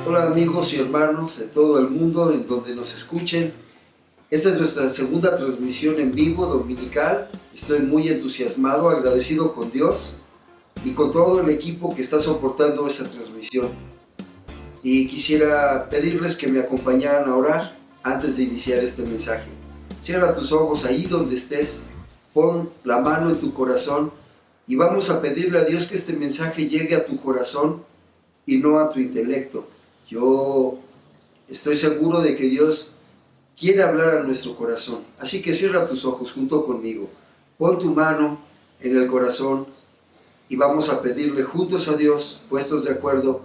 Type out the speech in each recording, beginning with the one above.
Hola amigos y hermanos de todo el mundo en donde nos escuchen. Esta es nuestra segunda transmisión en vivo dominical. Estoy muy entusiasmado, agradecido con Dios y con todo el equipo que está soportando esta transmisión. Y quisiera pedirles que me acompañaran a orar antes de iniciar este mensaje. Cierra tus ojos ahí donde estés, pon la mano en tu corazón y vamos a pedirle a Dios que este mensaje llegue a tu corazón y no a tu intelecto. Yo estoy seguro de que Dios quiere hablar a nuestro corazón. Así que cierra tus ojos junto conmigo. Pon tu mano en el corazón y vamos a pedirle juntos a Dios, puestos de acuerdo,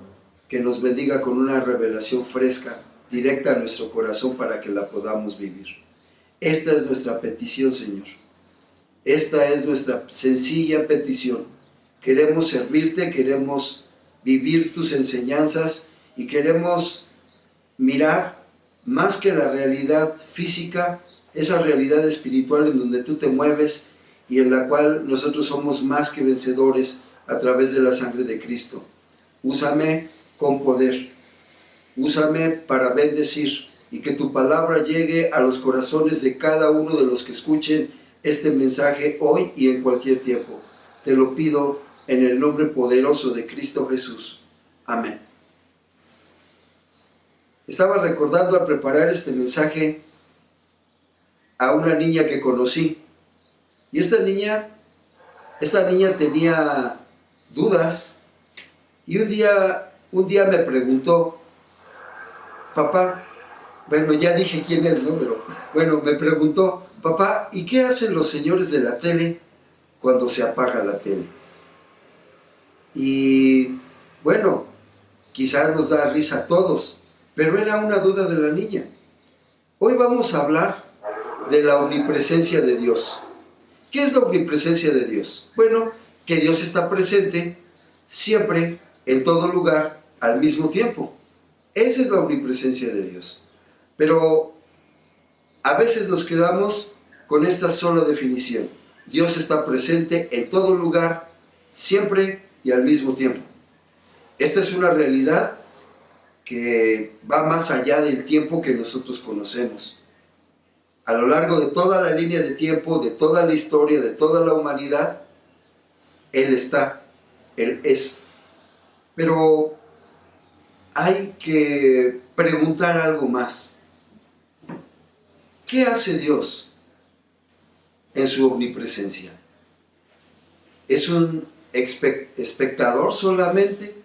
que nos bendiga con una revelación fresca, directa a nuestro corazón para que la podamos vivir. Esta es nuestra petición, Señor. Esta es nuestra sencilla petición. Queremos servirte, queremos vivir tus enseñanzas y queremos mirar más que la realidad física, esa realidad espiritual en donde tú te mueves y en la cual nosotros somos más que vencedores a través de la sangre de Cristo. Úsame con poder, úsame para bendecir y que tu palabra llegue a los corazones de cada uno de los que escuchen este mensaje hoy y en cualquier tiempo. Te lo pido en el nombre poderoso de Cristo Jesús. Amén. Estaba recordando al preparar este mensaje a una niña que conocí. Y esta niña tenía dudas. Y un día me preguntó, papá, bueno, ya dije quién es, ¿no? Pero bueno, me preguntó, papá, ¿y qué hacen los señores de la tele cuando se apaga la tele? Y bueno, quizás nos da risa a todos, pero era una duda de la niña. Hoy vamos a hablar de la omnipresencia de Dios. ¿Qué es la omnipresencia de Dios? Bueno, que Dios está presente siempre, en todo lugar, al mismo tiempo. Esa es la omnipresencia de Dios. Pero a veces nos quedamos con esta sola definición. Dios está presente en todo lugar, siempre y al mismo tiempo. Esta es una realidad que va más allá del tiempo que nosotros conocemos. A lo largo de toda la línea de tiempo, de toda la historia, de toda la humanidad, Él está, Él es. Pero hay que preguntar algo más. ¿Qué hace Dios en su omnipresencia? ¿Es un espectador solamente?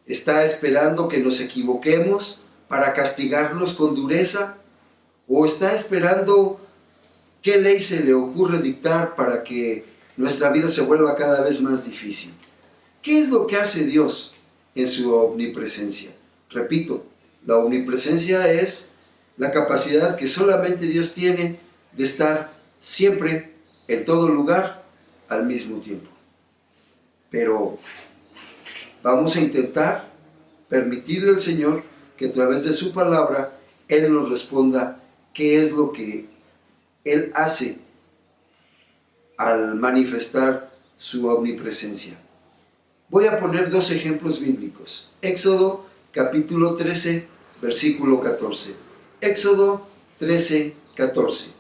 ¿Está esperando que nos equivoquemos para castigarnos con dureza? ¿O está esperando qué ley se le ocurre dictar para que nuestra vida se vuelva cada vez más difícil? ¿Qué es lo que hace Dios en su omnipresencia? Repito, la omnipresencia es la capacidad que solamente Dios tiene de estar siempre, en todo lugar, al mismo tiempo. Pero vamos a intentar permitirle al Señor que a través de su palabra Él nos responda qué es lo que Él hace al manifestar su omnipresencia. Voy a poner dos ejemplos bíblicos. Éxodo capítulo 13, versículo 14. Éxodo 13, 14.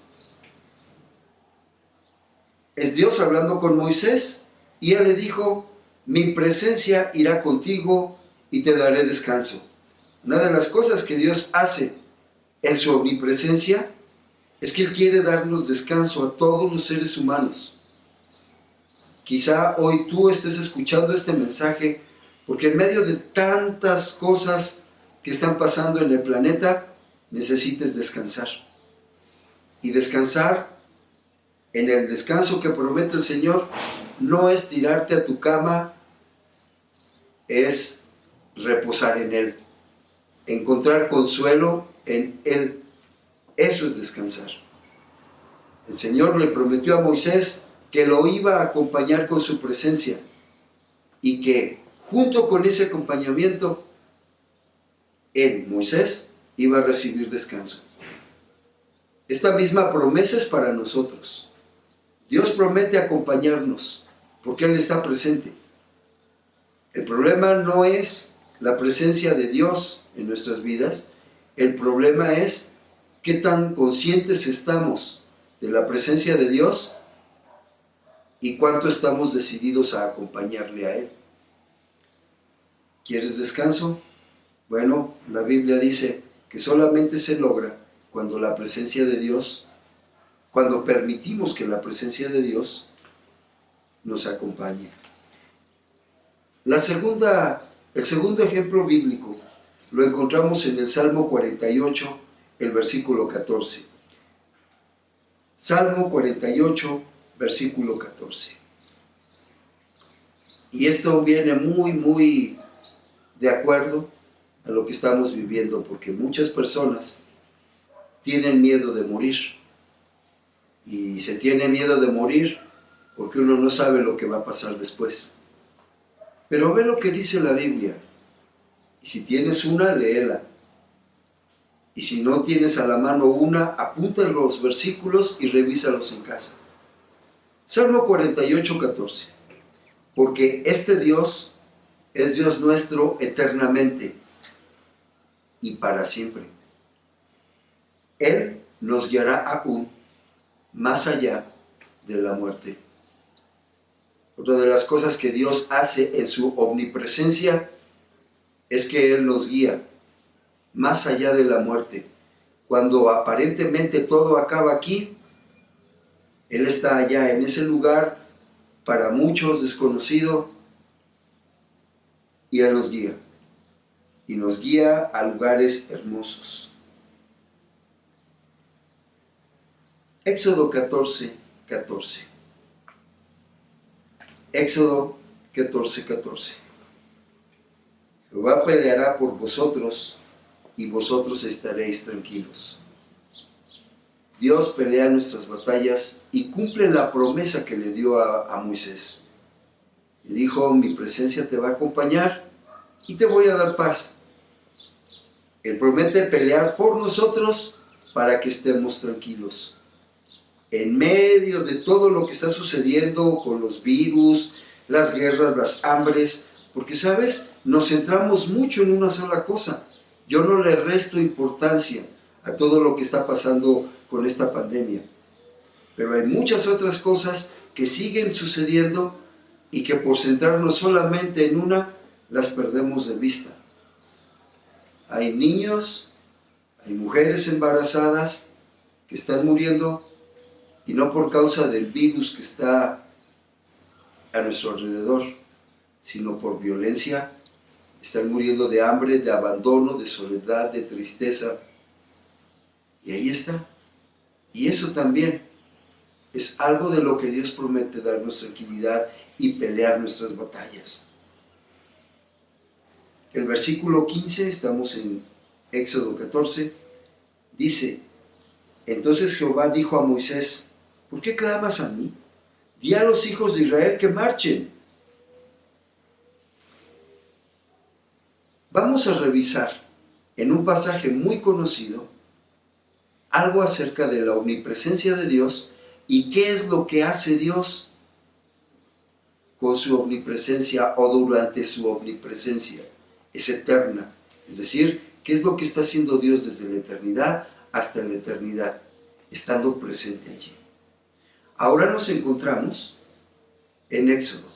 Es Dios hablando con Moisés y Él le dijo, mi presencia irá contigo y te daré descanso. Una de las cosas que Dios hace en su omnipresencia es que Él quiere darnos descanso a todos los seres humanos. Quizá hoy tú estés escuchando este mensaje porque en medio de tantas cosas que están pasando en el planeta, necesites descansar. Y descansar en el descanso que promete el Señor no es tirarte a tu cama, es reposar en Él, encontrar consuelo en Él. Eso es descansar. El Señor le prometió a Moisés que lo iba a acompañar con su presencia y que junto con ese acompañamiento, él, Moisés, iba a recibir descanso. Esta misma promesa es para nosotros. Dios promete acompañarnos porque Él está presente. El problema no es la presencia de Dios en nuestras vidas. El problema es qué tan conscientes estamos de la presencia de Dios y cuánto estamos decididos a acompañarle a Él. ¿Quieres descanso? Bueno, la Biblia dice que solamente se logra cuando la presencia de Dios, cuando permitimos que la presencia de Dios nos acompañe. El segundo ejemplo bíblico lo encontramos en el Salmo 48, el versículo 14. Salmo 48, versículo 14. Y esto viene muy de acuerdo a lo que estamos viviendo, porque muchas personas tienen miedo de morir. Y se tiene miedo de morir porque uno no sabe lo que va a pasar después. Pero ve lo que dice la Biblia. Y si tienes una, léela. Y si no tienes a la mano una, apunta los versículos y revísalos en casa. Salmo 48, 14. Porque este Dios es Dios nuestro eternamente y para siempre. Él nos guiará aún más allá de la muerte. Otra de las cosas que Dios hace en su omnipresencia es que Él nos guía más allá de la muerte. Cuando aparentemente todo acaba aquí, Él está allá en ese lugar, para muchos desconocido, y Él nos guía. Y nos guía a lugares hermosos. Éxodo 14, 14. Éxodo 14, 14. Jehová peleará por vosotros y vosotros estaréis tranquilos. Dios pelea nuestras batallas y cumple la promesa que le dio a Moisés. Le dijo: mi presencia te va a acompañar y te voy a dar paz. Él promete pelear por nosotros para que estemos tranquilos. En medio de todo lo que está sucediendo con los virus, las guerras, las hambres, porque, ¿sabes?, nos centramos mucho en una sola cosa. Yo no le resto importancia a todo lo que está pasando con esta pandemia, pero hay muchas otras cosas que siguen sucediendo y que por centrarnos solamente en una, las perdemos de vista. Hay niños, hay mujeres embarazadas que están muriendo, y no por causa del virus que está a nuestro alrededor, sino por violencia. Están muriendo de hambre, de abandono, de soledad, de tristeza. Y ahí está. Y eso también es algo de lo que Dios promete darnos tranquilidad y pelear nuestras batallas. El versículo 15, estamos en Éxodo 14, dice: entonces Jehová dijo a Moisés: ¿por qué clamas a mí? Di a los hijos de Israel que marchen. Vamos a revisar en un pasaje muy conocido algo acerca de la omnipresencia de Dios y qué es lo que hace Dios con su omnipresencia o durante su omnipresencia. Es eterna, es decir, qué es lo que está haciendo Dios desde la eternidad hasta la eternidad, estando presente allí. Ahora nos encontramos en Éxodo.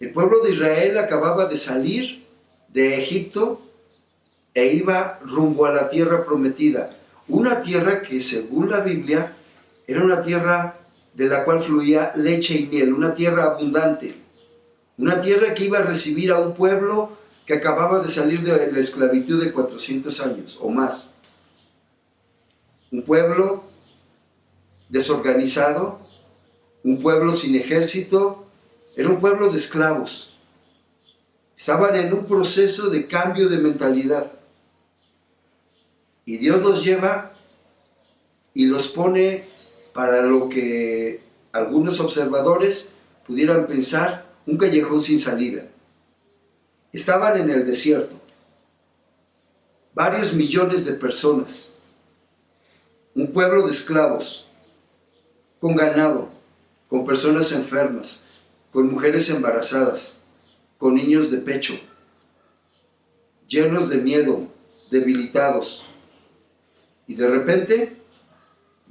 El pueblo de Israel acababa de salir de Egipto e iba rumbo a la tierra prometida. Una tierra que, según la Biblia, era una tierra de la cual fluía leche y miel, una tierra abundante. Una tierra que iba a recibir a un pueblo que acababa de salir de la esclavitud de 400 años o más. Un pueblo desorganizado, un pueblo sin ejército, era un pueblo de esclavos. Estaban en un proceso de cambio de mentalidad. Y Dios los lleva y los pone para lo que algunos observadores pudieran pensar un callejón sin salida. Estaban en el desierto. Varios millones de personas. Un pueblo de esclavos, con ganado, con personas enfermas, con mujeres embarazadas, con niños de pecho. llenos de miedo, debilitados. Y de repente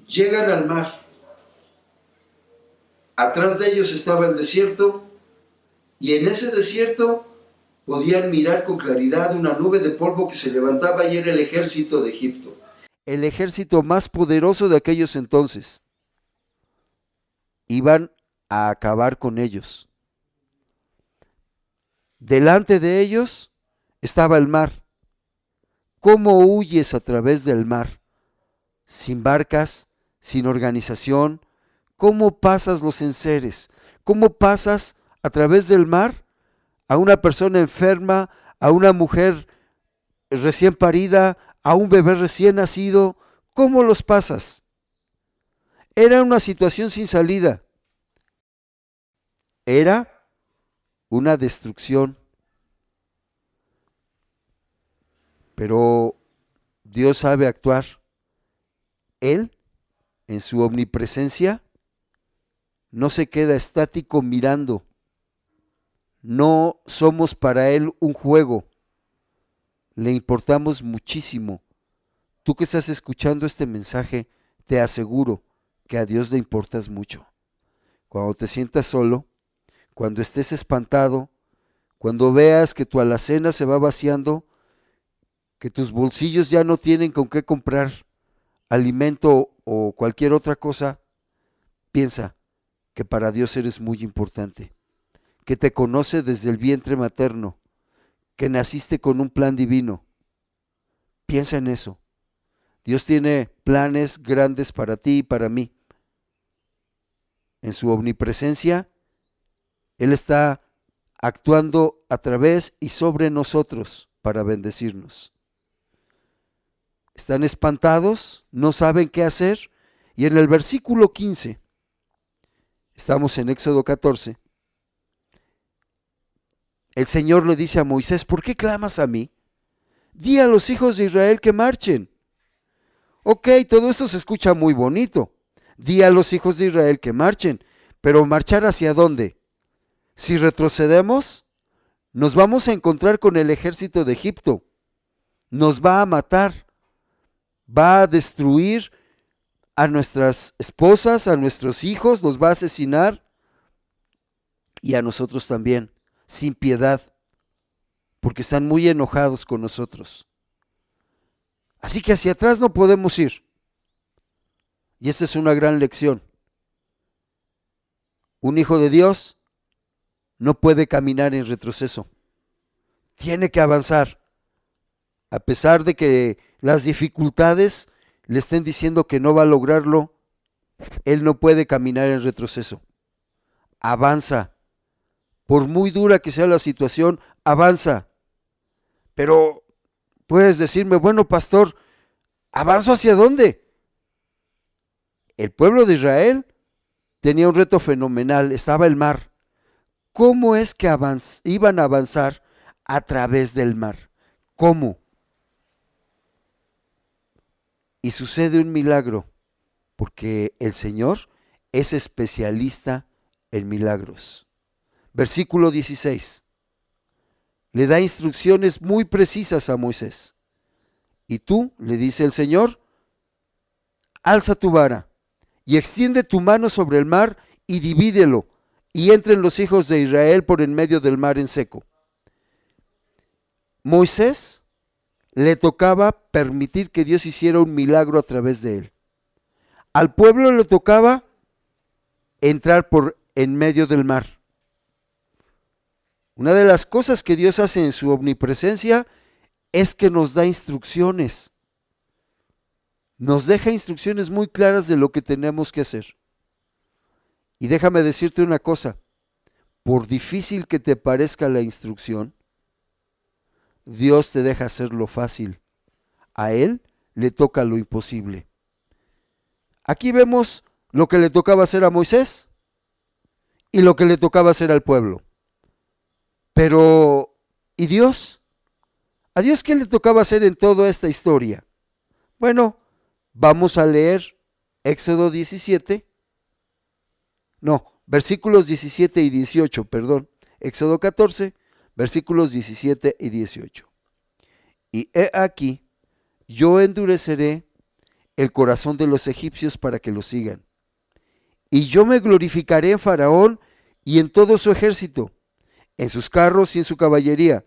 llegan al mar. Atrás de ellos estaba el desierto, y en ese desierto podían mirar con claridad una nube de polvo que se levantaba, y era el ejército de Egipto. El ejército más poderoso de aquellos entonces. Iban a acabar con ellos. Delante de ellos estaba el mar. ¿Cómo huyes a través del mar? Sin barcas, sin organización. ¿Cómo pasas los enseres? ¿Cómo pasas a través del mar a una persona enferma, a una mujer recién parida, a un bebé recién nacido? ¿Cómo los pasas? Era una situación sin salida. Era una destrucción. Pero Dios sabe actuar. Él, en su omnipresencia, no se queda estático mirando. No somos para Él un juego. Le importamos muchísimo. Tú que estás escuchando este mensaje, te aseguro que a Dios le importas mucho. Cuando te sientas solo, cuando estés espantado, cuando veas que tu alacena se va vaciando, que tus bolsillos ya no tienen con qué comprar alimento o cualquier otra cosa, piensa que para Dios eres muy importante, que te conoce desde el vientre materno, que naciste con un plan divino. Piensa en eso. Dios tiene planes grandes para ti y para mí. En su omnipresencia, Él está actuando a través y sobre nosotros para bendecirnos. Están espantados, no saben qué hacer, y en el versículo 15, estamos en Éxodo 14, el Señor le dice a Moisés: ¿por qué clamas a mí? Di a los hijos de Israel que marchen. Ok, todo esto se escucha muy bonito. Di a los hijos de Israel que marchen, pero ¿marchar hacia dónde? Si retrocedemos, nos vamos a encontrar con el ejército de Egipto. Nos va a matar. Va a destruir a nuestras esposas, a nuestros hijos, los va a asesinar, y a nosotros también, sin piedad, porque están muy enojados con nosotros. Así que hacia atrás no podemos ir. Y esta es una gran lección. Un hijo de Dios no puede caminar en retroceso. Tiene que avanzar. A pesar de que las dificultades le estén diciendo que no va a lograrlo, él no puede caminar en retroceso. Avanza. Por muy dura que sea la situación, avanza. Pero puedes decirme: bueno, pastor, ¿avanzo hacia dónde? El pueblo de Israel tenía un reto fenomenal, estaba el mar. ¿Cómo es que iban a avanzar a través del mar? ¿Cómo? Y sucede un milagro, porque el Señor es especialista en milagros. Versículo 16. Le da instrucciones muy precisas a Moisés. Y tú, le dice el Señor, alza tu vara y extiende tu mano sobre el mar y divídelo, y entren los hijos de Israel por en medio del mar en seco. Moisés le tocaba permitir que Dios hiciera un milagro a través de él. Al pueblo le tocaba entrar por en medio del mar. Una de las cosas que Dios hace en su omnipresencia es que nos da instrucciones. Nos deja instrucciones muy claras de lo que tenemos que hacer. Y déjame decirte una cosa: por difícil que te parezca la instrucción, Dios te deja hacerlo fácil. A Él le toca lo imposible. Aquí vemos lo que le tocaba hacer a Moisés y lo que le tocaba hacer al pueblo. Pero, ¿y Dios? ¿A Dios qué le tocaba hacer en toda esta historia? Bueno, vamos a leer Éxodo 17. No, versículos 17 y 18, perdón. Éxodo 14, versículos 17 y 18. Y he aquí, yo endureceré el corazón de los egipcios para que lo sigan. Y yo me glorificaré en Faraón y en todo su ejército, en sus carros y en su caballería.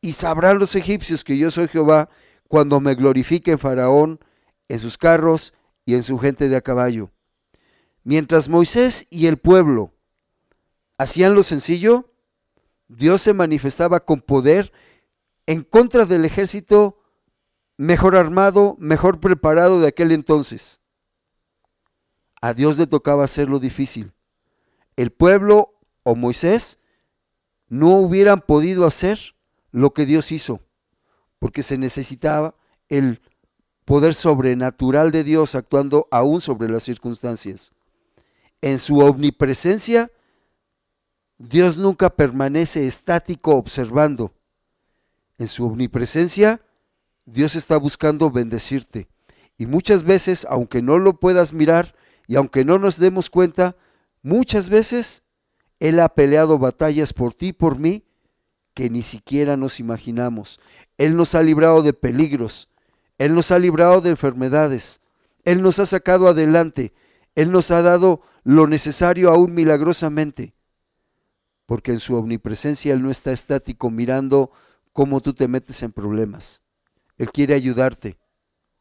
Y sabrán los egipcios que yo soy Jehová cuando me glorifique en Faraón, en sus carros y en su gente de a caballo. Mientras Moisés y el pueblo hacían lo sencillo, Dios se manifestaba con poder en contra del ejército mejor armado, mejor preparado de aquel entonces. A Dios le tocaba hacer lo difícil. El pueblo o Moisés no hubieran podido hacer lo que Dios hizo, porque se necesitaba el poder sobrenatural de Dios actuando aún sobre las circunstancias. En su omnipresencia, Dios nunca permanece estático observando. En su omnipresencia, Dios está buscando bendecirte. Y muchas veces, aunque no lo puedas mirar y aunque no nos demos cuenta, muchas veces Él ha peleado batallas por ti y por mí que ni siquiera nos imaginamos. Él nos ha librado de peligros, Él nos ha librado de enfermedades, Él nos ha sacado adelante, Él nos ha dado lo necesario aún milagrosamente, porque en su omnipresencia Él no está estático mirando cómo tú te metes en problemas. Él quiere ayudarte.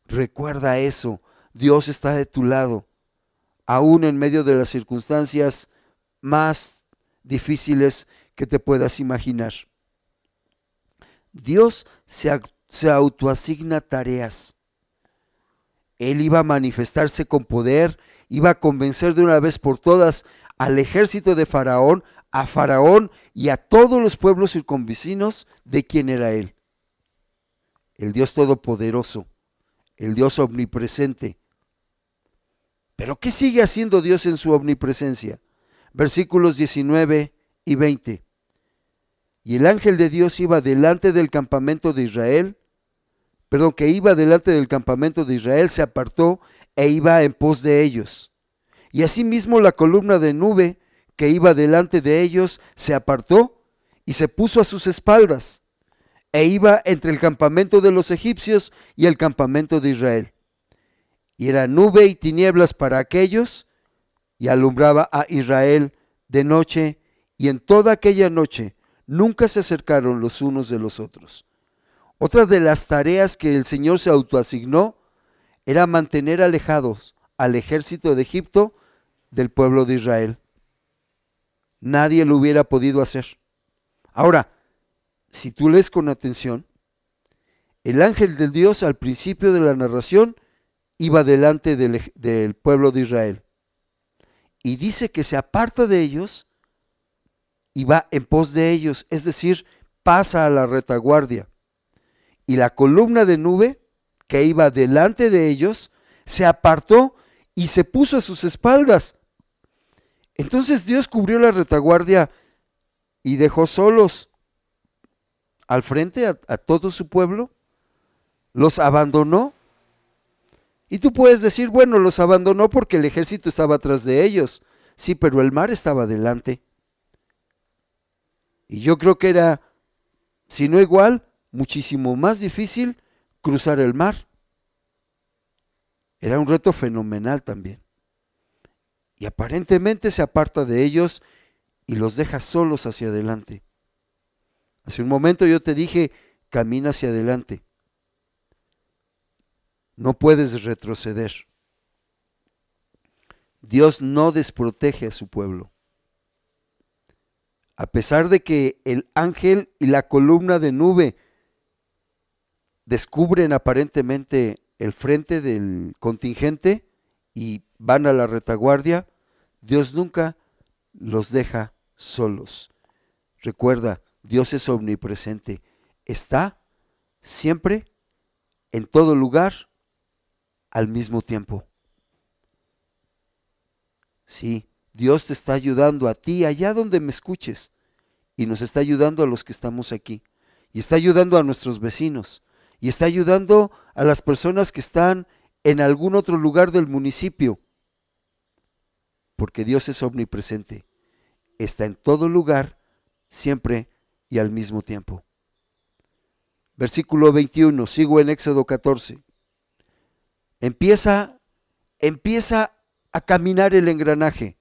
Recuerda eso, Dios está de tu lado, aún en medio de las circunstancias más difíciles que te puedas imaginar. Dios se autoasigna tareas. Él iba a manifestarse con poder, iba a convencer de una vez por todas al ejército de Faraón, a Faraón y a todos los pueblos circunvecinos de quién era Él. El Dios Todopoderoso, el Dios omnipresente. ¿Pero qué sigue haciendo Dios en su omnipresencia? Versículos 19 y 20. Y el ángel de Dios iba delante del campamento de Israel, se apartó e iba en pos de ellos. Y asimismo la columna de nube que iba delante de ellos se apartó y se puso a sus espaldas, e iba entre el campamento de los egipcios y el campamento de Israel. Y era nube y tinieblas para aquellos, y alumbraba a Israel de noche, y en toda aquella noche nunca se acercaron los unos de los otros. Otra de las tareas que el Señor se autoasignó era mantener alejados al ejército de Egipto del pueblo de Israel. Nadie lo hubiera podido hacer. Ahora, si tú lees con atención, el ángel de Dios al principio de la narración iba delante del pueblo de Israel. Y dice que se aparta de ellos y va en pos de ellos, es decir, pasa a la retaguardia. Y la columna de nube que iba delante de ellos se apartó y se puso a sus espaldas. Entonces Dios cubrió la retaguardia y dejó solos al frente a todo su pueblo. Los abandonó. Y tú puedes decir, bueno, los abandonó porque el ejército estaba atrás de ellos. Sí, pero el mar estaba delante. Y yo creo que era, si no igual, muchísimo más difícil cruzar el mar. Era un reto fenomenal también. Y aparentemente se aparta de ellos y los deja solos hacia adelante. Hace un momento yo te dije, camina hacia adelante. No puedes retroceder. Dios no desprotege a su pueblo. A pesar de que el ángel y la columna de nube descubren aparentemente el frente del contingente y van a la retaguardia, Dios nunca los deja solos. Recuerda, Dios es omnipresente. Está siempre, en todo lugar, al mismo tiempo. Sí, Dios te está ayudando a ti allá donde me escuches, y nos está ayudando a los que estamos aquí, y está ayudando a nuestros vecinos, y está ayudando a las personas que están en algún otro lugar del municipio, porque Dios es omnipresente, está en todo lugar, siempre y al mismo tiempo. Versículo 21, sigo en Éxodo 14. Empieza a caminar el engranaje.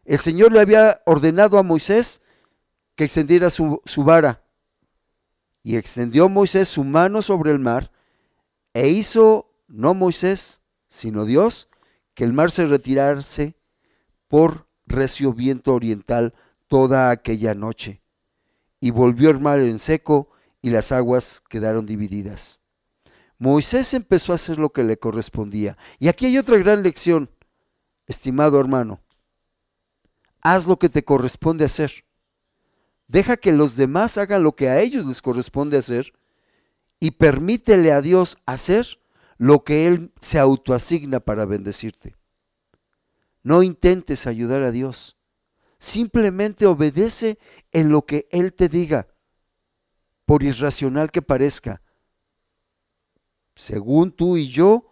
El Señor le había ordenado a Moisés que extendiera su vara. Y extendió Moisés su mano sobre el mar, e hizo, no Moisés, sino Dios, que el mar se retirase por recio viento oriental toda aquella noche. Y volvió el mar en seco, y las aguas quedaron divididas. Moisés empezó a hacer lo que le correspondía. Y aquí hay otra gran lección, estimado hermano. Haz lo que te corresponde hacer. Deja que los demás hagan lo que a ellos les corresponde hacer y permítele a Dios hacer lo que Él se autoasigna para bendecirte. No intentes ayudar a Dios. Simplemente obedece en lo que Él te diga, por irracional que parezca. Según tú y yo,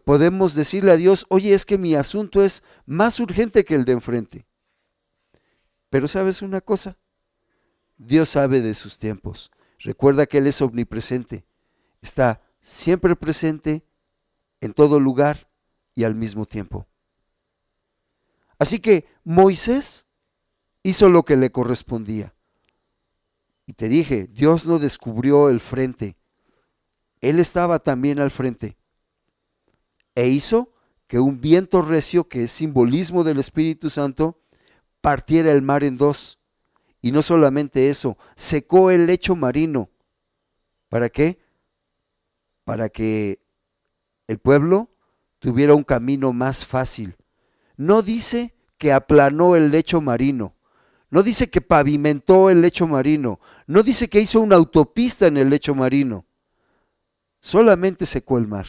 podemos decirle a Dios, oye, es que mi asunto es más urgente que el de enfrente. Pero ¿sabes una cosa? Dios sabe de sus tiempos. Recuerda que Él es omnipresente. Está siempre presente, en todo lugar y al mismo tiempo. Así que Moisés hizo lo que le correspondía. Y te dije, Dios no descubrió el frente. Él estaba también al frente. E hizo que un viento recio, que es simbolismo del Espíritu Santo, partiera el mar en dos. Y no solamente eso, secó el lecho marino. ¿Para qué? Para que el pueblo tuviera un camino más fácil. No dice que aplanó el lecho marino. No dice que pavimentó el lecho marino. No dice que hizo una autopista en el lecho marino. Solamente secó el mar.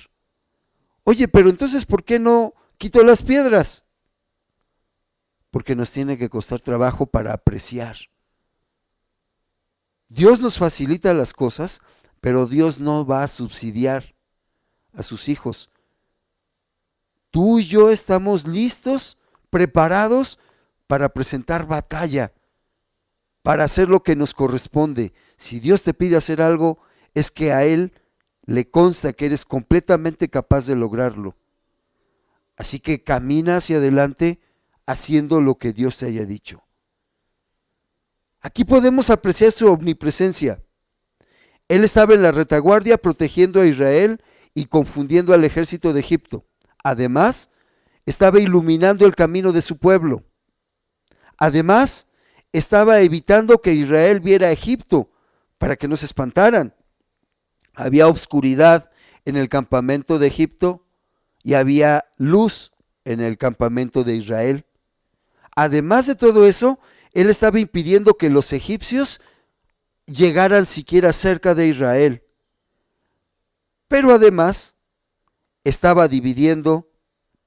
Oye, pero entonces, ¿por qué no quitó las piedras? Porque nos tiene que costar trabajo para apreciar. Dios nos facilita las cosas, pero Dios no va a subsidiar a sus hijos. Tú y yo estamos listos, preparados para presentar batalla, para hacer lo que nos corresponde. Si Dios te pide hacer algo, es que a Él le consta que eres completamente capaz de lograrlo. Así que camina hacia adelante haciendo lo que Dios te haya dicho. Aquí podemos apreciar su omnipresencia. Él estaba en la retaguardia protegiendo a Israel y confundiendo al ejército de Egipto. Además, estaba iluminando el camino de su pueblo. Además, estaba evitando que Israel viera a Egipto para que no se espantaran. Había oscuridad en el campamento de Egipto y había luz en el campamento de Israel. Además de todo eso, él estaba impidiendo que los egipcios llegaran siquiera cerca de Israel. Pero además, estaba dividiendo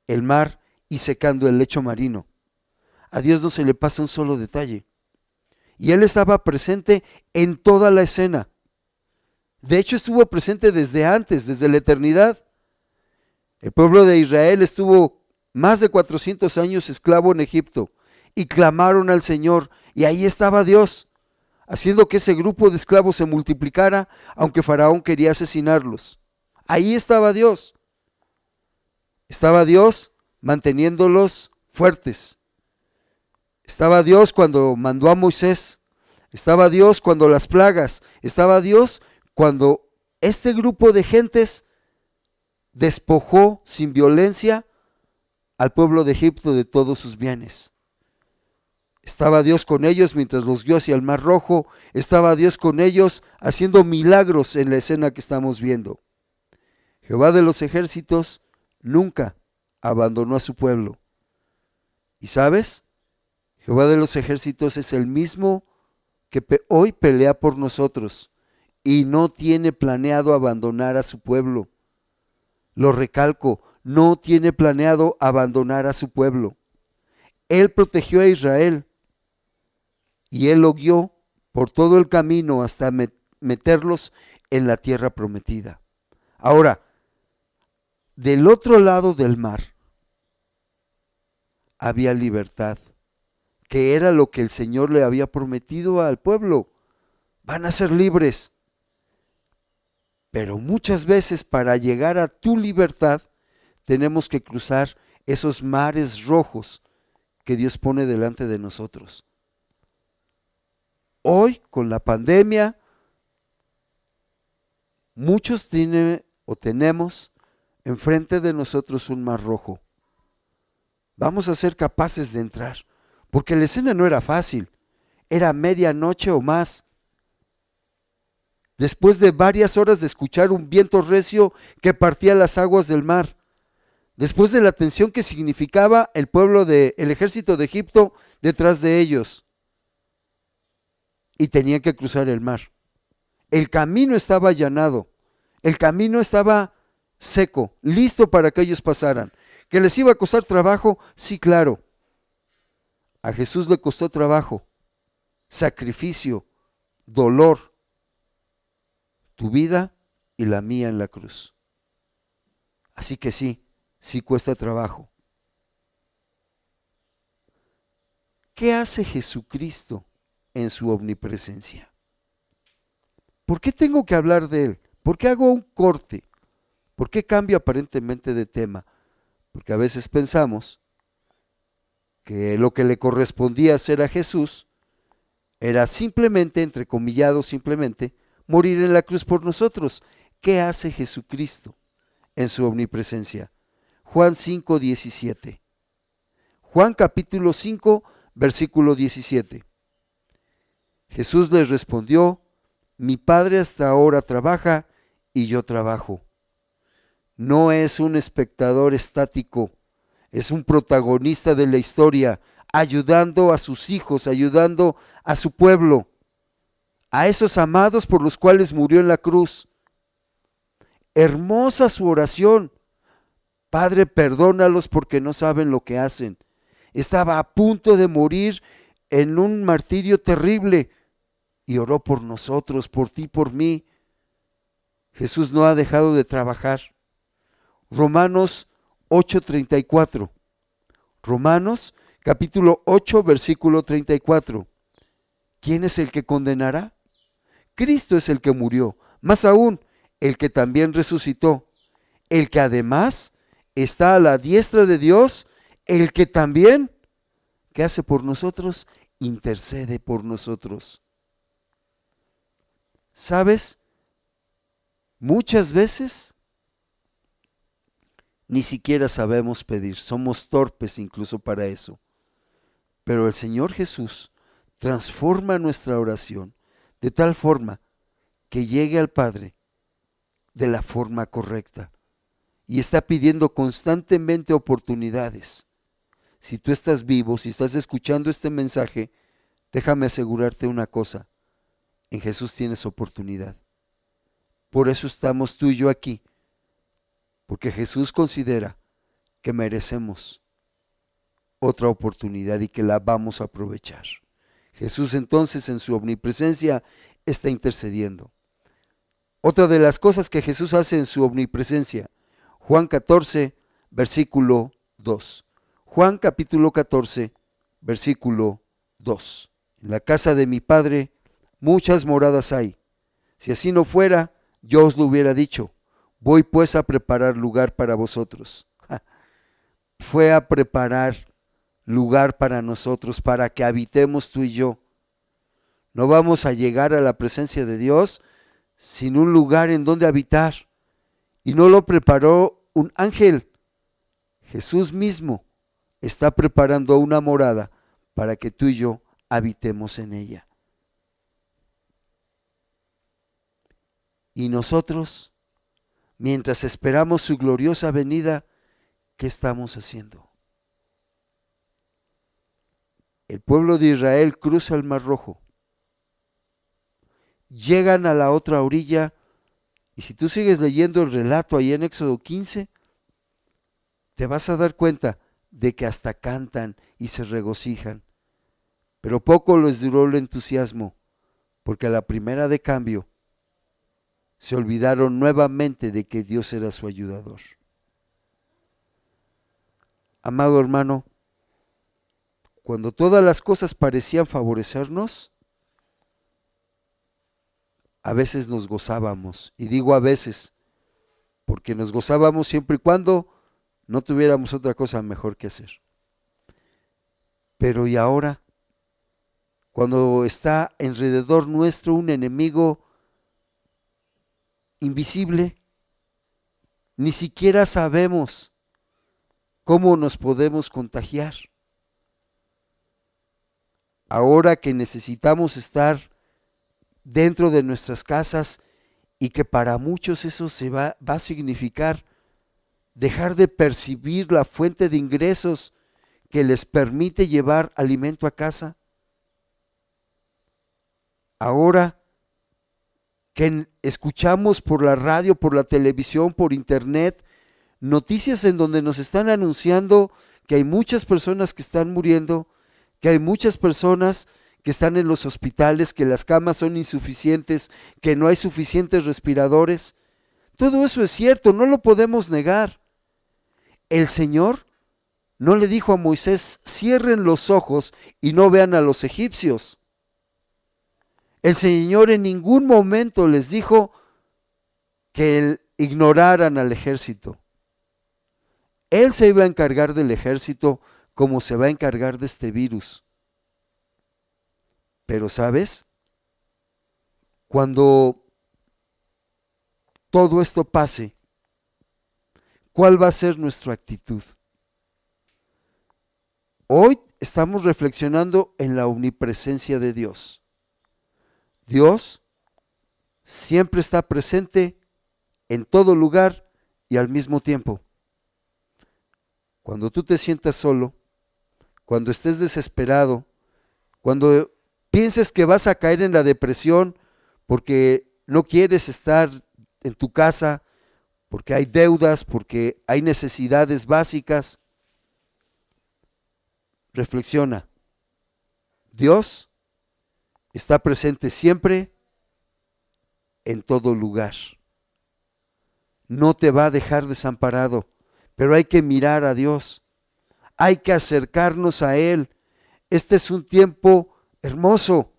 el mar y secando el lecho marino. A Dios no se le pasa un solo detalle. Y Él estaba presente en toda la escena. De hecho, estuvo presente desde antes, desde la eternidad. El pueblo de Israel estuvo más de 400 años esclavo en Egipto y clamaron al Señor, y ahí estaba Dios, haciendo que ese grupo de esclavos se multiplicara, aunque Faraón quería asesinarlos. Ahí estaba Dios. Estaba Dios manteniéndolos fuertes. Estaba Dios cuando mandó a Moisés. Estaba Dios cuando las plagas. Estaba Dios cuando este grupo de gentes despojó sin violencia al pueblo de Egipto de todos sus bienes. Estaba Dios con ellos mientras los guió hacia el Mar Rojo. Estaba Dios con ellos haciendo milagros en la escena que estamos viendo. Jehová de los ejércitos nunca abandonó a su pueblo. ¿Y sabes? Jehová de los ejércitos es el mismo que hoy pelea por nosotros y no tiene planeado abandonar a su pueblo. Lo recalco, no tiene planeado abandonar a su pueblo. Él protegió a Israel y Él lo guió por todo el camino hasta meterlos en la tierra prometida. Ahora, del otro lado del mar había libertad, que era lo que el Señor le había prometido al pueblo. Van a ser libres. Pero muchas veces para llegar a tu libertad tenemos que cruzar esos mares rojos que Dios pone delante de nosotros. Hoy, con la pandemia, muchos tienen o tenemos enfrente de nosotros un mar rojo. Vamos a ser capaces de entrar, porque la escena no era fácil, era medianoche o más. Después de varias horas de escuchar un viento recio que partía las aguas del mar, después de la tensión que significaba el ejército de Egipto detrás de ellos, y tenían que cruzar el mar. El camino estaba allanado, el camino estaba seco, listo para que ellos pasaran. ¿Que les iba a costar trabajo? Sí, claro. A Jesús le costó trabajo, sacrificio, dolor, tu vida y la mía en la cruz. Así que sí cuesta trabajo. ¿Qué hace Jesucristo en su omnipresencia? ¿Por qué tengo que hablar de Él? ¿Por qué hago un corte? ¿Por qué cambio aparentemente de tema? Porque a veces pensamos que lo que le correspondía hacer a Jesús era simplemente, entrecomillado simplemente, morir en la cruz por nosotros. ¿Qué hace Jesucristo en su omnipresencia? Juan 5:17. Juan capítulo 5, versículo 17. Jesús les respondió: mi Padre hasta ahora trabaja y yo trabajo. No es un espectador estático, es un protagonista de la historia, ayudando a sus hijos, ayudando a su pueblo, a esos amados por los cuales murió en la cruz. Hermosa su oración: Padre, perdónalos porque no saben lo que hacen. Estaba a punto de morir en un martirio terrible y oró por nosotros, por ti, por mí. Jesús no ha dejado de trabajar. Romanos 8:34. Romanos capítulo 8, versículo 34. ¿Quién es el que condenará? Cristo es el que murió, más aún, el que también resucitó, el que además está a la diestra de Dios, el que también, ¿qué hace por nosotros? Intercede por nosotros. ¿Sabes? Muchas veces ni siquiera sabemos pedir, somos torpes incluso para eso. Pero el Señor Jesús transforma nuestra oración de tal forma que llegue al Padre de la forma correcta y está pidiendo constantemente oportunidades. Si tú estás vivo, si estás escuchando este mensaje, déjame asegurarte una cosa: en Jesús tienes oportunidad. Por eso estamos tú y yo aquí, porque Jesús considera que merecemos otra oportunidad y que la vamos a aprovechar. Jesús entonces en su omnipresencia está intercediendo. Otra de las cosas que Jesús hace en su omnipresencia, Juan 14, versículo 2. Juan capítulo 14, versículo 2. En la casa de mi Padre muchas moradas hay. Si así no fuera, yo os lo hubiera dicho. Voy pues a preparar lugar para vosotros. Fue a preparar lugar para nosotros, para que habitemos tú y yo. No vamos a llegar a la presencia de Dios sin un lugar en donde habitar. Y no lo preparó un ángel. Jesús mismo está preparando una morada para que tú y yo habitemos en ella. Y nosotros, mientras esperamos su gloriosa venida, ¿qué estamos haciendo? El pueblo de Israel cruza el Mar Rojo. Llegan a la otra orilla, y si tú sigues leyendo el relato ahí en Éxodo 15, te vas a dar cuenta de que hasta cantan y se regocijan. Pero poco les duró el entusiasmo, porque a la primera de cambio se olvidaron nuevamente de que Dios era su ayudador. Amado hermano, cuando todas las cosas parecían favorecernos, a veces nos gozábamos, y digo a veces, porque nos gozábamos siempre y cuando no tuviéramos otra cosa mejor que hacer. Pero ¿y ahora? Cuando está alrededor nuestro un enemigo invisible, ni siquiera sabemos cómo nos podemos contagiar. Ahora que necesitamos estar dentro de nuestras casas y que para muchos eso va a significar dejar de percibir la fuente de ingresos que les permite llevar alimento a casa. Ahora que escuchamos por la radio, por la televisión, por internet, noticias en donde nos están anunciando que hay muchas personas que están muriendo, que hay muchas personas que están en los hospitales, que las camas son insuficientes, que no hay suficientes respiradores. Todo eso es cierto, no lo podemos negar. El Señor no le dijo a Moisés: cierren los ojos y no vean a los egipcios. El Señor en ningún momento les dijo que ignoraran al ejército. Él se iba a encargar del ejército como se va a encargar de este virus. Pero ¿sabes? Cuando todo esto pase, ¿cuál va a ser nuestra actitud? Hoy estamos reflexionando en la omnipresencia de Dios. Dios siempre está presente en todo lugar y al mismo tiempo. Cuando tú te sientas solo, cuando estés desesperado, cuando pienses que vas a caer en la depresión porque no quieres estar en tu casa, porque hay deudas, porque hay necesidades básicas, reflexiona. Dios está presente siempre, en todo lugar. No te va a dejar desamparado, pero hay que mirar a Dios. Hay que acercarnos a Él. Este es un tiempo hermoso.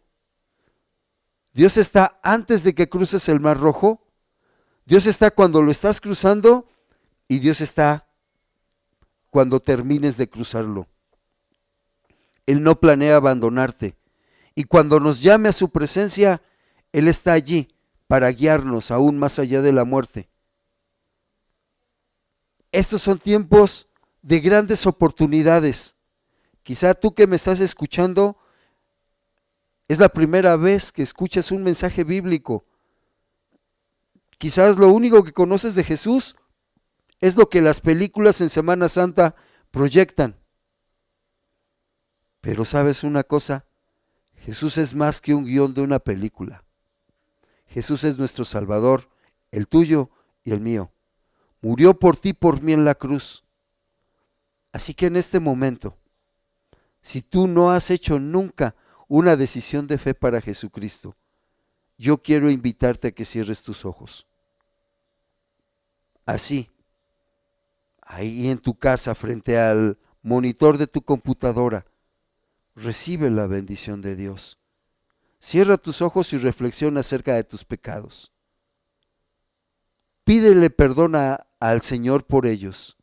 Dios está antes de que cruces el Mar Rojo. Dios está cuando lo estás cruzando y Dios está cuando termines de cruzarlo. Él no planea abandonarte. Y cuando nos llame a su presencia, Él está allí para guiarnos aún más allá de la muerte. Estos son tiempos de grandes oportunidades. Quizá tú que me estás escuchando, es la primera vez que escuchas un mensaje bíblico. Quizás lo único que conoces de Jesús es lo que las películas en Semana Santa proyectan. Pero ¿sabes una cosa? Jesús es más que un guión de una película. Jesús es nuestro Salvador, el tuyo y el mío. Murió por ti, por mí en la cruz. Así que en este momento, si tú no has hecho nunca una decisión de fe para Jesucristo, yo quiero invitarte a que cierres tus ojos. Así, ahí en tu casa, frente al monitor de tu computadora, recibe la bendición de Dios. Cierra tus ojos y reflexiona acerca de tus pecados. Pídele perdón al Señor por ellos.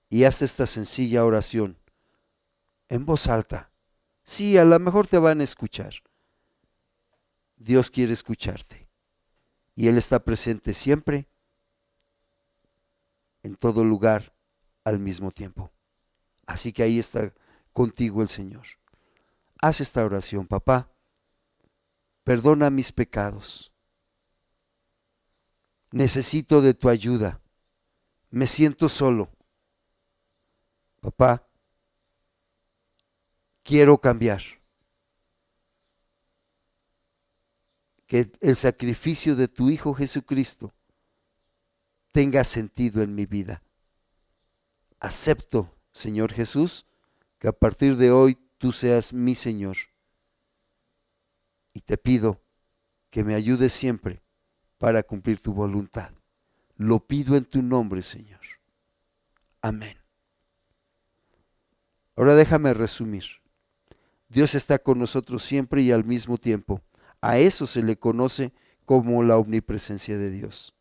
Y haz esta sencilla oración en voz alta. Sí, a lo mejor te van a escuchar. Dios quiere escucharte. Y Él está presente siempre, en todo lugar, al mismo tiempo. Así que ahí está contigo el Señor. Haz esta oración: papá, perdona mis pecados. Necesito de tu ayuda. Me siento solo. Papá, quiero cambiar. Que el sacrificio de tu Hijo Jesucristo tenga sentido en mi vida. Acepto, Señor Jesús, que a partir de hoy tú seas mi Señor. Y te pido que me ayudes siempre para cumplir tu voluntad. Lo pido en tu nombre, Señor. Amén. Ahora déjame resumir. Dios está con nosotros siempre y al mismo tiempo. A eso se le conoce como la omnipresencia de Dios.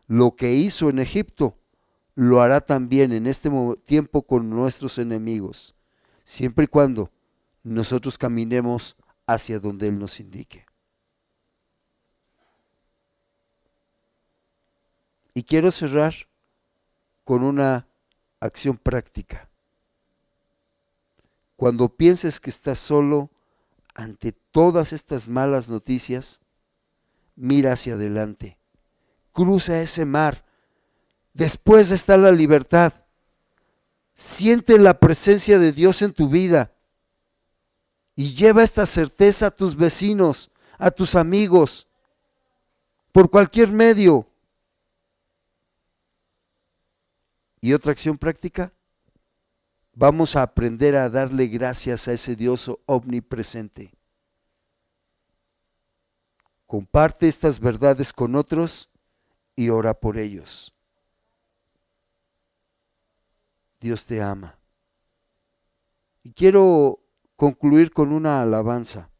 Lo que hizo en Egipto, lo hará también en este tiempo con nuestros enemigos, siempre y cuando nosotros caminemos hacia donde Él nos indique. Y quiero cerrar con una acción práctica. Cuando pienses que estás solo ante todas estas malas noticias, mira hacia adelante, cruza ese mar. Después está la libertad. Siente la presencia de Dios en tu vida y lleva esta certeza a tus vecinos, a tus amigos, por cualquier medio. ¿Y otra acción práctica? Vamos a aprender a darle gracias a ese Dios omnipresente. Comparte estas verdades con otros y ora por ellos. Dios te ama. Y quiero concluir con una alabanza.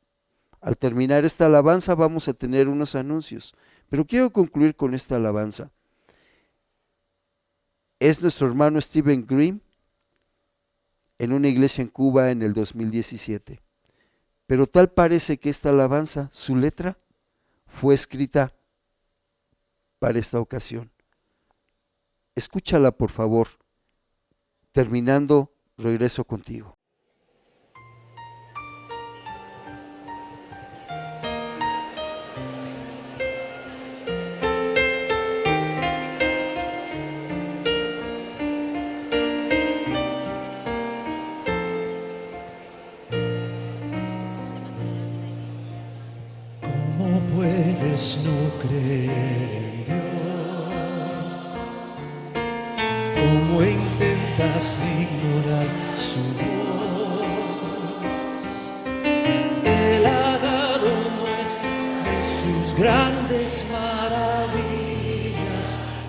Al terminar esta alabanza vamos a tener unos anuncios, pero quiero concluir con esta alabanza. Es nuestro hermano Stephen Green en una iglesia en Cuba en el 2017. Pero tal parece que esta alabanza, su letra, fue escrita para esta ocasión. Escúchala, por favor. Terminando, regreso contigo. ¿Cómo puedes no creer en Dios? ¿Cómo intentas ignorar su voz? Él ha dado muestra de sus grandes maravillas.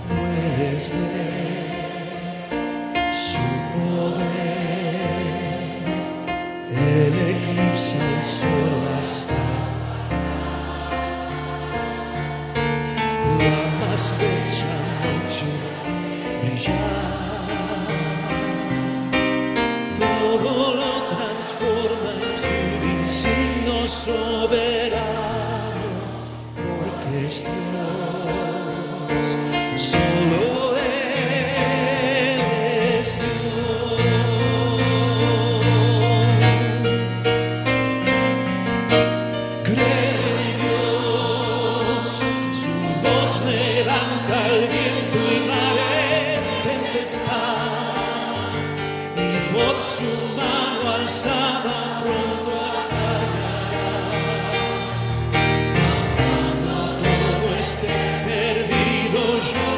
Puedes ver su poder. Él eclipsa el sol hasta más bella noche brillar. Todo lo transforma en su insignia soberano, porque es Dios, solo Él es Dios. Creo en Dios, su voz levanta el viento y marea en tempestad, y por su mano alzada pronto acarreará. Cuando todo esté perdido yo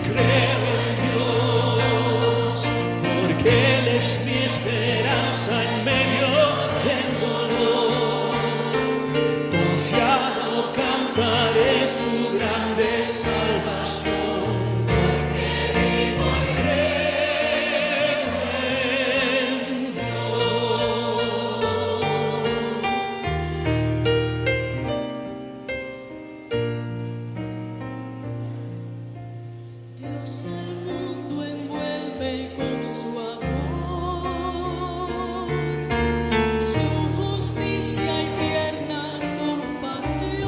creo en Dios, porque Él es mi esperanza en medio del dolor. Confiado cantaré su grande salvación, porque vivo y creo en Dios. Dios al mundo envuelve con su amor, su justicia y tierna compasión,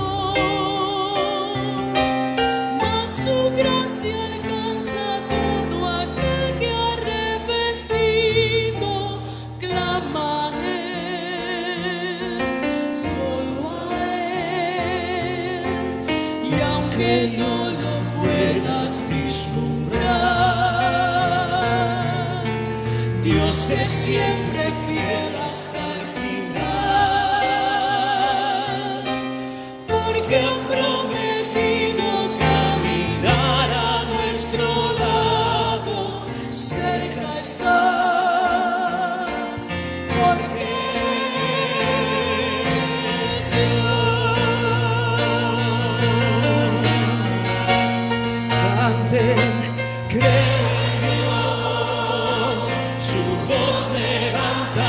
mas su gracia alcanza a todo aquel que arrepentido clama a Él, solo a Él. Y aunque no lo puedas vislumbrar, Dios es siempre fiel hasta el final, porque ha prometido caminar a nuestro lado, cerca está, porque es Dios. Canten, creo en Dios, su voz levanta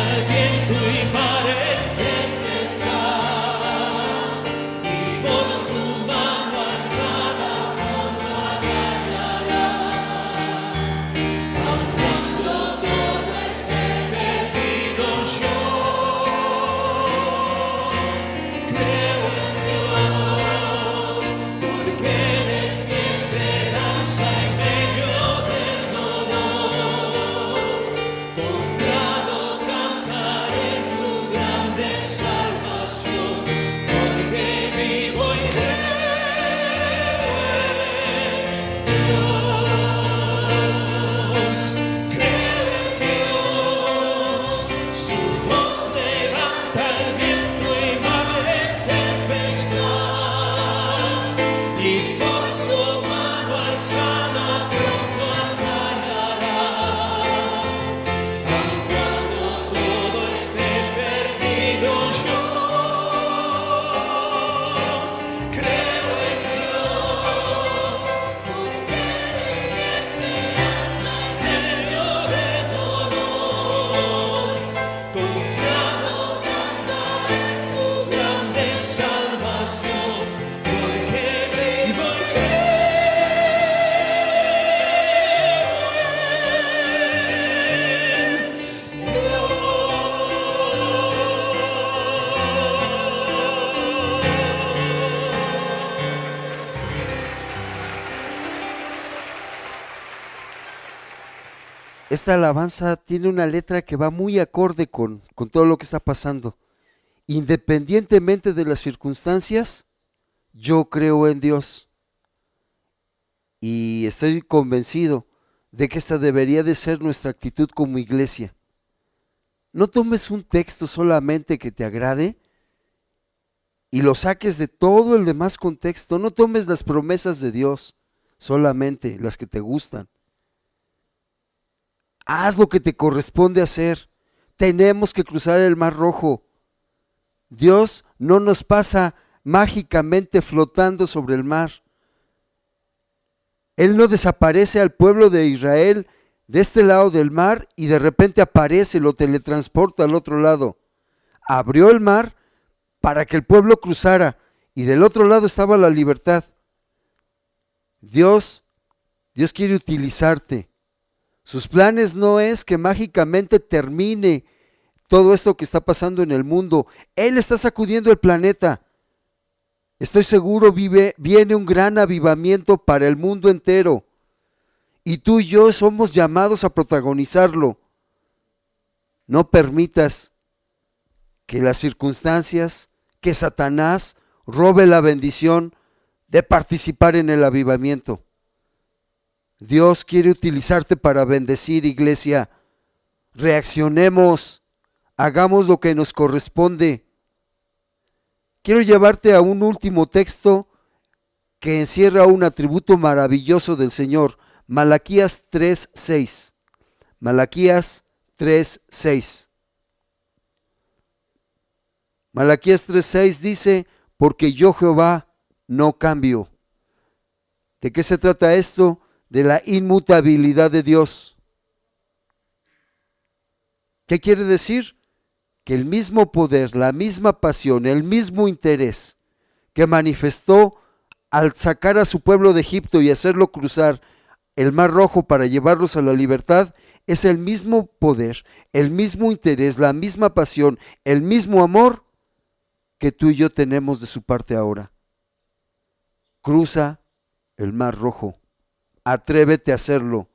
esta alabanza tiene una letra que va muy acorde con todo lo que está pasando. Independientemente de las circunstancias, yo creo en Dios y estoy convencido de que esta debería de ser nuestra actitud como iglesia. No tomes un texto solamente que te agrade y lo saques de todo el demás contexto. No tomes las promesas de Dios, solamente las que te gustan. Haz lo que te corresponde hacer. Tenemos que cruzar el Mar Rojo. Dios no nos pasa mágicamente flotando sobre el mar. Él no desaparece al pueblo de Israel de este lado del mar y de repente aparece, lo teletransporta al otro lado. Abrió el mar para que el pueblo cruzara y del otro lado estaba la libertad. Dios quiere utilizarte. Sus planes no es que mágicamente termine todo esto que está pasando en el mundo. Él está sacudiendo el planeta. Estoy seguro viene un gran avivamiento para el mundo entero. Y tú y yo somos llamados a protagonizarlo. No permitas que las circunstancias, que Satanás robe la bendición de participar en el avivamiento. Dios quiere utilizarte para bendecir, iglesia. Reaccionemos, hagamos lo que nos corresponde. Quiero llevarte a un último texto que encierra un atributo maravilloso del Señor. Malaquías 3:6. Malaquías 3:6. Malaquías 3:6 dice, porque yo Jehová no cambio. ¿De qué se trata esto? De la inmutabilidad de Dios. ¿Qué quiere decir? Que el mismo poder, la misma pasión, el mismo interés que manifestó al sacar a su pueblo de Egipto y hacerlo cruzar el Mar Rojo para llevarlos a la libertad, es el mismo poder, el mismo interés, la misma pasión, el mismo amor que tú y yo tenemos de su parte ahora. Cruza el Mar Rojo, atrévete a hacerlo.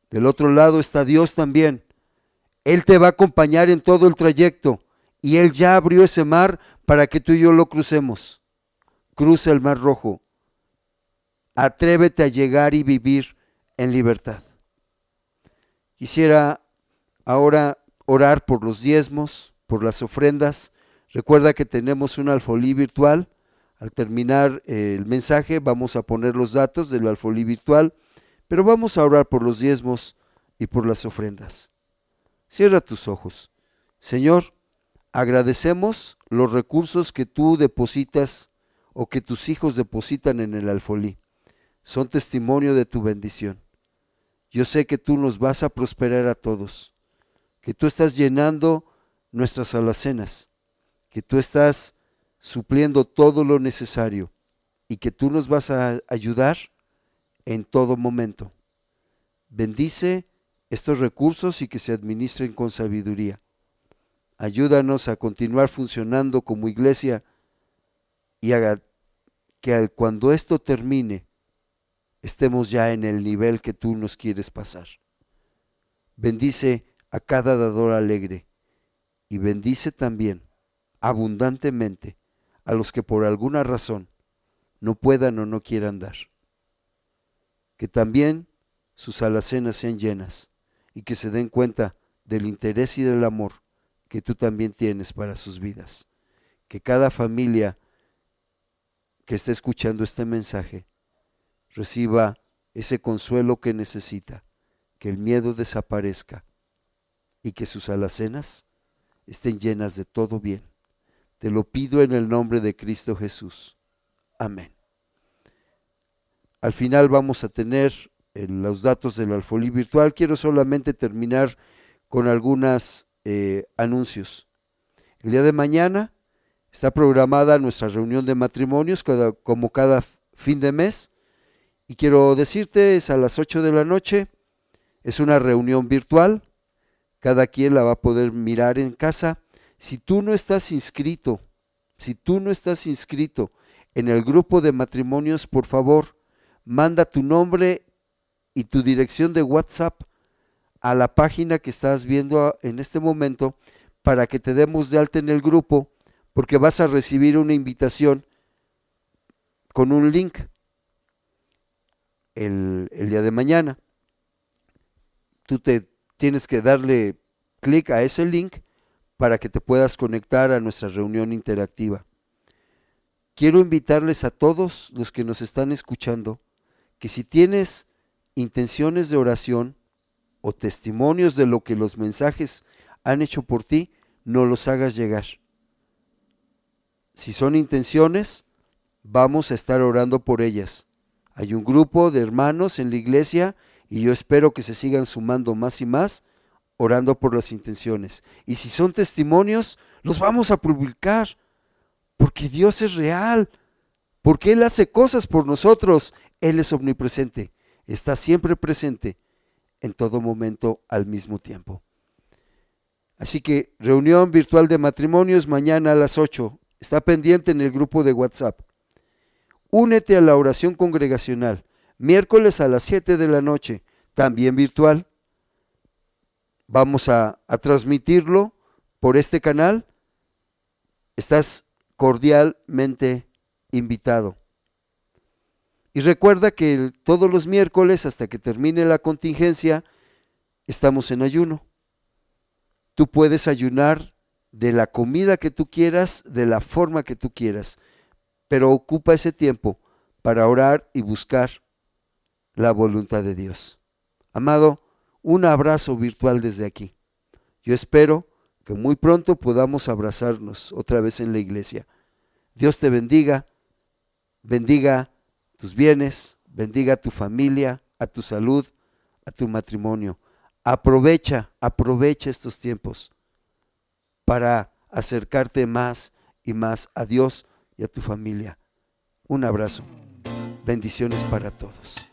Del otro lado está Dios también. Él te va a acompañar en todo el trayecto y Él ya abrió ese mar para que tú y yo lo crucemos. Cruza el Mar Rojo. Atrévete a llegar y vivir en libertad. Quisiera ahora orar por los diezmos, por las ofrendas. Recuerda que tenemos un alfolí virtual. Al terminar el mensaje vamos a poner los datos del alfolí virtual, pero vamos a orar por los diezmos y por las ofrendas. Cierra tus ojos. Señor, agradecemos los recursos que tú depositas o que tus hijos depositan en el alfolí. Son testimonio de tu bendición. Yo sé que tú nos vas a prosperar a todos, que tú estás llenando nuestras alacenas, que tú estás supliendo todo lo necesario y que tú nos vas a ayudar en todo momento. Bendice estos recursos y que se administren con sabiduría. Ayúdanos a continuar funcionando como iglesia y haga que cuando esto termine estemos ya en el nivel que tú nos quieres pasar. Bendice a cada dador alegre y bendice también abundantemente a los que por alguna razón no puedan o no quieran dar. Que también sus alacenas sean llenas y que se den cuenta del interés y del amor que tú también tienes para sus vidas. Que cada familia que esté escuchando este mensaje reciba ese consuelo que necesita, que el miedo desaparezca y que sus alacenas estén llenas de todo bien. Te lo pido en el nombre de Cristo Jesús. Amén. Al final vamos a tener los datos del alfolí virtual. Quiero solamente terminar con algunos anuncios. El día de mañana está programada nuestra reunión de matrimonios como cada fin de mes. Y quiero decirte, es a las 8 de la noche, es una reunión virtual, cada quien la va a poder mirar en casa. Si tú no estás inscrito en el grupo de matrimonios, por favor, manda tu nombre y tu dirección de WhatsApp a la página que estás viendo en este momento para que te demos de alta en el grupo, porque vas a recibir una invitación con un link el día de mañana. Tú te tienes que darle clic a ese link para que te puedas conectar a nuestra reunión interactiva. Quiero invitarles a todos los que nos están escuchando que si tienes intenciones de oración o testimonios de lo que los mensajes han hecho por ti, no los hagas llegar. Si son intenciones, vamos a estar orando por ellas. Hay un grupo de hermanos en la iglesia y yo espero que se sigan sumando más y más orando por las intenciones. Y si son testimonios, los vamos a publicar, porque Dios es real, porque Él hace cosas por nosotros. Él es omnipresente, está siempre presente en todo momento al mismo tiempo. Así que reunión virtual de matrimonios mañana a las 8. Está pendiente en el grupo de WhatsApp. Únete a la oración congregacional, miércoles a las 7 de la noche, también virtual. Vamos a transmitirlo por este canal. Estás cordialmente invitado. Y recuerda que todos los miércoles, hasta que termine la contingencia, estamos en ayuno. Tú puedes ayunar de la comida que tú quieras, de la forma que tú quieras, pero ocupa ese tiempo para orar y buscar la voluntad de Dios. Amado, un abrazo virtual desde aquí. Yo espero que muy pronto podamos abrazarnos otra vez en la iglesia. Dios te bendiga, bendiga tus bienes, bendiga a tu familia, a tu salud, a tu matrimonio. Aprovecha estos tiempos para acercarte más y más a Dios y a tu familia. Un abrazo. Bendiciones para todos.